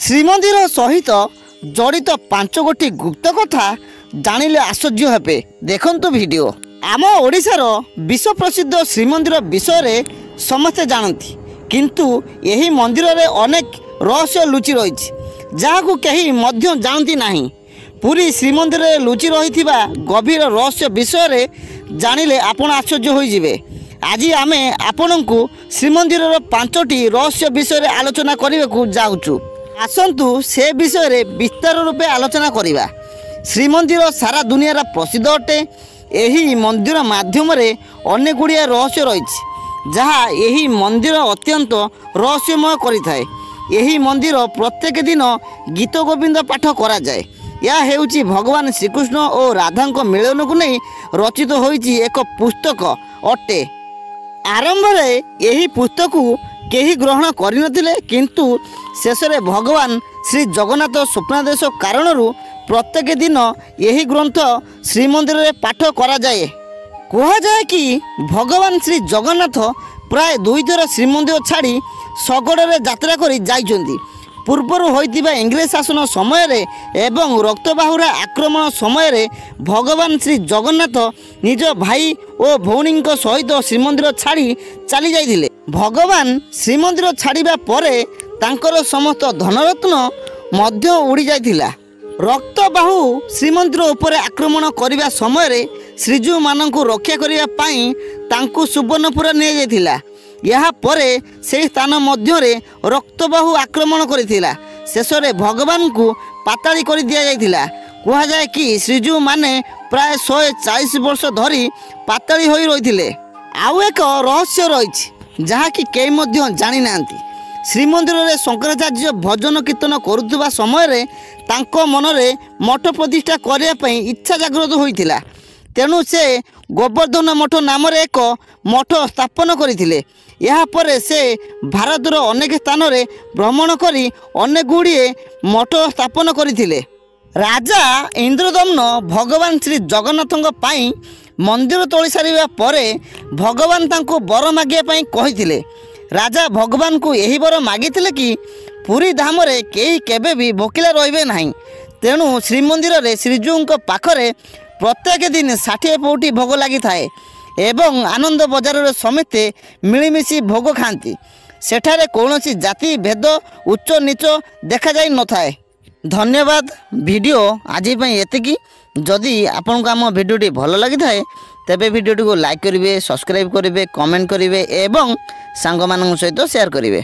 ଶ୍ରୀମନ୍ଦିର ସହିତ ଜଡ଼ିତ 5 ଗୋଟି ଗୁପ୍ତ କଥା ଜାଣିଲେ ଆଶ୍ଚର୍ଯ୍ୟ ହେବେ। ଦେଖନ୍ତୁ ଭିଡ଼ିଓ। ଆମ ଓଡ଼ିଶାର ବିଶ୍ୱ ପ୍ରସିଦ୍ଧ ଶ୍ରୀମନ୍ଦିର ବିଷୟରେ ସମସ୍ତେ ଜାଣନ୍ତି, କିନ୍ତୁ ଏହି ମନ୍ଦିରରେ ଅନେକ ରହସ୍ୟ ଲୁଚି ରହିଛି, ଯାହାକୁ କେହି ମଧ୍ୟ ଜାଣନ୍ତି ନାହିଁ। ପୁରୀ ଶ୍ରୀମନ୍ଦିରରେ ଲୁଚି ରହିଥିବା ଗଭୀର ରହସ୍ୟ ବିଷୟରେ ଜାଣିଲେ ଆପଣ ଆଶ୍ଚର୍ଯ୍ୟ ହୋଇଯିବେ। ଆଜି ଆମେ ଆପଣଙ୍କୁ ଶ୍ରୀମନ୍ଦିରର 5ଟି ରହସ୍ୟ ବିଷୟରେ ଆଲୋଚନା କରିବାକୁ ଯାଉଛୁ। ଆସନ୍ତୁ ସେ ବିଷୟରେ ବିସ୍ତାର ରୂପେ ଆଲୋଚନା କରିବା। ଶ୍ରୀମନ୍ଦିର ସାରା ଦୁନିଆର ପ୍ରସିଦ୍ଧ ଅଟେ। ଏହି ମନ୍ଦିର ମାଧ୍ୟମରେ ଅନେକ ଗୁଡ଼ିଏ ରହସ୍ୟ ରହିଛି, ଯାହା ଏହି ମନ୍ଦିର ଅତ୍ୟନ୍ତ ରହସ୍ୟମୟ କରିଥାଏ। ଏହି ମନ୍ଦିର ପ୍ରତ୍ୟେକ ଦିନ ଗୀତ ଗୋବିନ୍ଦ ପାଠ କରାଯାଏ। ଏହା ହେଉଛି ଭଗବାନ ଶ୍ରୀକୃଷ୍ଣ ଓ ରାଧାଙ୍କ ମିଳନକୁ ନେଇ ରଚିତ ହୋଇଛି ଏକ ପୁସ୍ତକ ଅଟେ। ଆରମ୍ଭରେ ଏହି ପୁସ୍ତକକୁ କେହି ଗ୍ରହଣ କରିନଥିଲେ, କିନ୍ତୁ ଶେଷରେ ଭଗବାନ ଶ୍ରୀ ଜଗନ୍ନାଥ ସ୍ୱପ୍ନାଦେଶ କାରଣରୁ ପ୍ରତ୍ୟେକ ଦିନ ଏହି ଗ୍ରନ୍ଥ ଶ୍ରୀମନ୍ଦିରରେ ପାଠ କରାଯାଏ। କୁହାଯାଏ କି ଭଗବାନ ଶ୍ରୀ ଜଗନ୍ନାଥ ପ୍ରାୟ 2 ଥର ଶ୍ରୀମନ୍ଦିର ଛାଡ଼ି ଶଗଡ଼ରେ ଯାତ୍ରା କରି ଯାଇଛନ୍ତି। ପୂର୍ବରୁ ହୋଇଥିବା ଇଂରେଜ ଶାସନ ସମୟରେ ଏବଂ ରକ୍ତବାହୁରା ଆକ୍ରମଣ ସମୟରେ ଭଗବାନ ଶ୍ରୀ ଜଗନ୍ନାଥ ନିଜ ଭାଇ ଓ ଭଉଣୀଙ୍କ ସହିତ ଶ୍ରୀମନ୍ଦିର ଛାଡ଼ି ଚାଲି ଯାଇଥିଲେ। ଭଗବାନ ଶ୍ରୀମନ୍ଦିର ଛାଡ଼ିବା ପରେ ତାଙ୍କର ସମସ୍ତ ଧନରତ୍ନ ମଧ୍ୟ ଉଡ଼ି ଯାଇଥିଲା। ରକ୍ତବାହୁ ଶ୍ରୀମନ୍ଦିର ଉପରେ ଆକ୍ରମଣ କରିବା ସମୟରେ ଶ୍ରୀଜୀଉମାନଙ୍କୁ ରକ୍ଷା କରିବା ପାଇଁ ତାଙ୍କୁ ସୁବର୍ଣ୍ଣପୁର ନିଆଯାଇଥିଲା। ଏହାପରେ ସେହି ସ୍ଥାନ ମଧ୍ୟରେ ରକ୍ତବାହୁ ଆକ୍ରମଣ କରିଥିଲା। ଶେଷରେ ଭଗବାନଙ୍କୁ ପାତାଳି କରି ଦିଆଯାଇଥିଲା। କୁହାଯାଏ କି ଶ୍ରୀଜୀଉମାନେ ପ୍ରାୟ 140 ବର୍ଷ ଧରି ପାତାଳି ହୋଇ ରହିଥିଲେ। ଆଉ ଏକ ରହସ୍ୟ ରହିଛି, ଯାହାକି କେହି ମଧ୍ୟ ଜାଣିନାହାନ୍ତି। ଶ୍ରୀମନ୍ଦିରରେ ଶଙ୍କରାଚାର୍ଯ୍ୟ ଭଜନ କୀର୍ତ୍ତନ କରୁଥିବା ସମୟରେ ତାଙ୍କ ମନରେ ମଠ ପ୍ରତିଷ୍ଠା କରିବା ପାଇଁ ଇଚ୍ଛା ଜାଗ୍ରତ ହୋଇଥିଲା। ତେଣୁ ସେ ଗୋବର୍ଦ୍ଧନ ମଠ ନାମରେ ଏକ ମଠ ସ୍ଥାପନ କରିଥିଲେ। ଏହାପରେ ସେ ଭାରତର ଅନେକ ସ୍ଥାନରେ ଭ୍ରମଣ କରି ଅନେକ ଗୁଡ଼ିଏ ମଠ ସ୍ଥାପନ କରିଥିଲେ। ରାଜା ଇନ୍ଦ୍ରଦମ୍ନ ଭଗବାନ ଶ୍ରୀ ଜଗନ୍ନାଥଙ୍କ ପାଇଁ ମନ୍ଦିର ତୋଳି ସାରିବା ପରେ ଭଗବାନ ତାଙ୍କୁ ବର ମାଗିବା ପାଇଁ କହିଥିଲେ। ରାଜା ଭଗବାନଙ୍କୁ ଏହି ବର ମାଗିଥିଲେ କି ପୁରୀ ଧାମରେ କେହି କେବେ ବି ଭୋକିଲା ରହିବେ ନାହିଁ। ତେଣୁ ଶ୍ରୀମନ୍ଦିରରେ ଶ୍ରୀଜୀଉଙ୍କ ପାଖରେ ପ୍ରତ୍ୟେକ ଦିନ 60 ପଉଟି ଭୋଗ ଲାଗିଥାଏ ଏବଂ ଆନନ୍ଦ ବଜାରରେ ସମସ୍ତେ ମିଳିମିଶି ଭୋଗ ଖାଆନ୍ତି। ସେଠାରେ କୌଣସି ଜାତି ଭେଦ ଉଚ୍ଚ ନୀଚ ଦେଖାଯାଇ ନଥାଏ। ଧନ୍ୟବାଦ। ଭିଡ଼ିଓ ଆଜି ପାଇଁ ଏତିକି। ଯଦି ଆପଣଙ୍କୁ ଆମ ଭିଡ଼ିଓଟି ଭଲ ଲାଗିଥାଏ ତେବେ ଭିଡ଼ିଓଟିକୁ ଲାଇକ୍ କରିବେ, ସବସ୍କ୍ରାଇବ୍ କରିବେ, କମେଣ୍ଟ କରିବେ ଏବଂ ସାଙ୍ଗମାନଙ୍କ ସହିତ ସେୟାର କରିବେ।